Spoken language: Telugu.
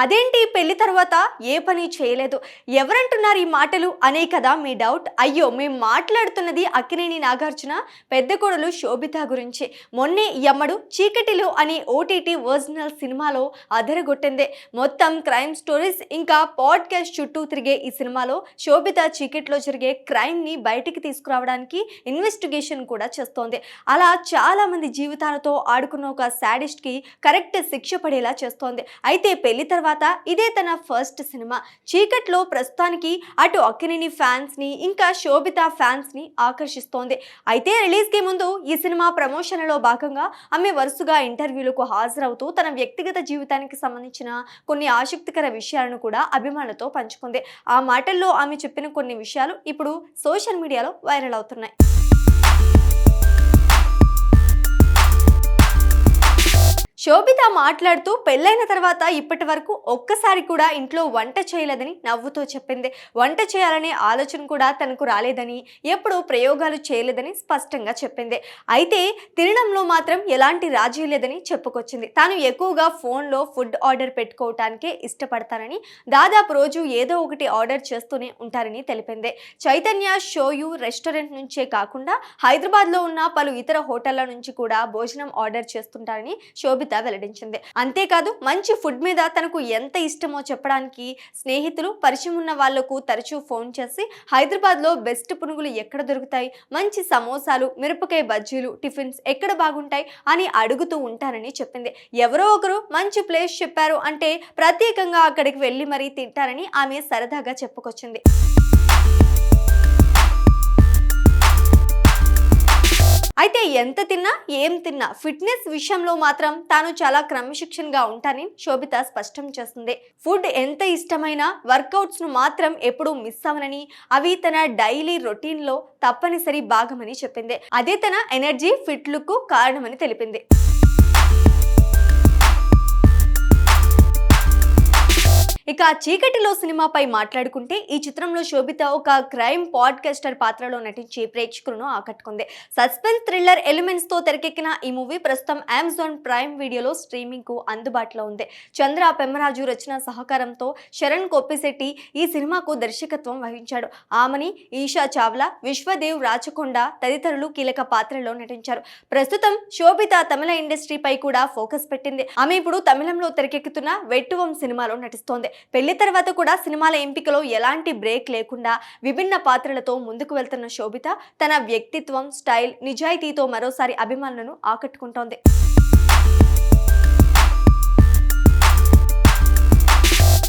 అదేంటి పెళ్లి తర్వాత ఏ పని చేయలేదు, ఎవరంటున్నారు ఈ మాటలు అనే కదా మీ డౌట్. అయ్యో, మేము మాట్లాడుతున్నది అక్కినేని నాగార్జున పెద్ద కోడలు శోభిత గురించి. మొన్నే యమ్మడు చీకటిలో అనే ఓటీటీ ఒరిజినల్ సినిమాలో అదరగొట్టిందే. మొత్తం క్రైమ్ స్టోరీస్ ఇంకా పాడ్కాస్ట్ చుట్టూ తిరిగే ఈ సినిమాలో శోభిత చీకట్లో జరిగే క్రైమ్ ని బయటికి తీసుకురావడానికి ఇన్వెస్టిగేషన్ కూడా చేస్తోంది. అలా చాలా మంది జీవితాలతో ఆడుకున్న ఒక సాడిస్ట్ కి కరెక్ట్ శిక్ష పడేలా చేస్తోంది. అయితే పెళ్లి తర్వాత ఇదే తన ఫస్ట్ సినిమా. చీకట్లో ప్రస్తుతానికి అటు అక్కినేని ఫ్యాన్స్ ని ఇంకా శోభిత ఫ్యాన్స్ ని ఆకర్షిస్తోంది. అయితే రిలీజ్ కి ముందు ఈ సినిమా ప్రమోషన్లలో భాగంగా ఆమె వరుసగా ఇంటర్వ్యూలకు హాజరవుతూ తన వ్యక్తిగత జీవితానికి సంబంధించిన కొన్ని ఆసక్తికర విషయాలను కూడా అభిమానులతో పంచుకుంది. ఆ మాటల్లో ఆమె చెప్పిన కొన్ని విషయాలు ఇప్పుడు సోషల్ మీడియాలో వైరల్ అవుతున్నాయి. శోభిత మాట్లాడుతూ పెళ్ళైన తర్వాత ఇప్పటి వరకు ఒక్కసారి కూడా ఇంట్లో వంట చేయలేదని నవ్వుతూ చెప్పింది. వంట చేయాలనే ఆలోచన కూడా తనకు రాలేదని, ఎప్పుడూ ప్రయోగాలు చేయలేదని స్పష్టంగా చెప్పింది. అయితే తినడంలో మాత్రం ఎలాంటి రాజీ లేదని చెప్పుకొచ్చింది. తాను ఎక్కువగా ఫోన్లో ఫుడ్ ఆర్డర్ పెట్టుకోవటానికే ఇష్టపడతానని, దాదాపు రోజు ఏదో ఒకటి ఆర్డర్ చేస్తూనే ఉంటారని తెలిపింది. చైతన్య షోయు రెస్టారెంట్ నుంచే కాకుండా హైదరాబాద్లో ఉన్న పలు ఇతర హోటళ్ల నుంచి కూడా భోజనం ఆర్డర్ చేస్తుంటారని శోభిత వెల్లడించింది. అంతేకాదు మంచి ఫుడ్ మీద తనకు ఎంత ఇష్టమో చెప్పడానికి స్నేహితులు, పరిచయం ఉన్న వాళ్లకు తరచూ ఫోన్ చేసి హైదరాబాద్ లో బెస్ట్ పునుగులు ఎక్కడ దొరుకుతాయి, మంచి సమోసాలు, మిరపకాయ బజ్జీలు, టిఫిన్స్ ఎక్కడ బాగుంటాయి అని అడుగుతూ ఉంటానని చెప్పింది. ఎవరో ఒకరు మంచి ప్లేస్ చెప్పారు అంటే ప్రత్యేకంగా అక్కడికి వెళ్లి మరీ తింటారని ఆమె సరదాగా చెప్పుకొచ్చింది. అయితే ఎంత తిన్నా ఏం తిన్నా ఫిట్నెస్ విషయంలో మాత్రం తాను చాలా క్రమశిక్షణగా ఉంటానని శోభిత స్పష్టం చేస్తుంది. ఫుడ్ ఎంత ఇష్టమైనా వర్కౌట్స్ ను మాత్రం ఎప్పుడూ మిస్ అవనని, అవి తన డైలీ రొటీన్ లో తప్పనిసరి భాగమని చెప్పింది. అదే తన ఎనర్జీ, ఫిట్ లుక్ కారణమని తెలిపింది. ఇక చీకటిలో సినిమాపై మాట్లాడుకుంటే ఈ చిత్రంలో శోభిత ఒక క్రైమ్ పాడ్కాస్టర్ పాత్రలో నటించి ప్రేక్షకులను ఆకట్టుకుంది. సస్పెన్స్ థ్రిల్లర్ ఎలిమెంట్స్ తో తెరకెక్కిన ఈ మూవీ ప్రస్తుతం అమెజాన్ ప్రైమ్ వీడియోలో స్ట్రీమింగ్ కు అందుబాటులో ఉంది. చంద్ర పెమ్మరాజు రచన సహకారంతో శరణ్ కొప్పిశెట్టి ఈ సినిమాకు దర్శకత్వం వహించాడు. ఆమని, ఈషా చావ్లా, విశ్వదేవ్ రాచకొండ తదితరులు కీలక పాత్రలో నటించారు. ప్రస్తుతం శోభిత తమిళ ఇండస్ట్రీపై కూడా ఫోకస్ పెట్టింది. ఆమె ఇప్పుడు తమిళంలో తెరకెక్కుతున్న వెట్టువం సినిమాలో నటిస్తోంది. పెళ్లి తర్వాత కూడా సినిమాల ఎంపికలో ఎలాంటి బ్రేక్ లేకుండా విభిన్న పాత్రలతో ముందుకు వెళ్తున్న శోభిత తన వ్యక్తిత్వం, స్టైల్, నిజాయితీతో మరోసారి అభిమానులను ఆకట్టుకుంటోంది.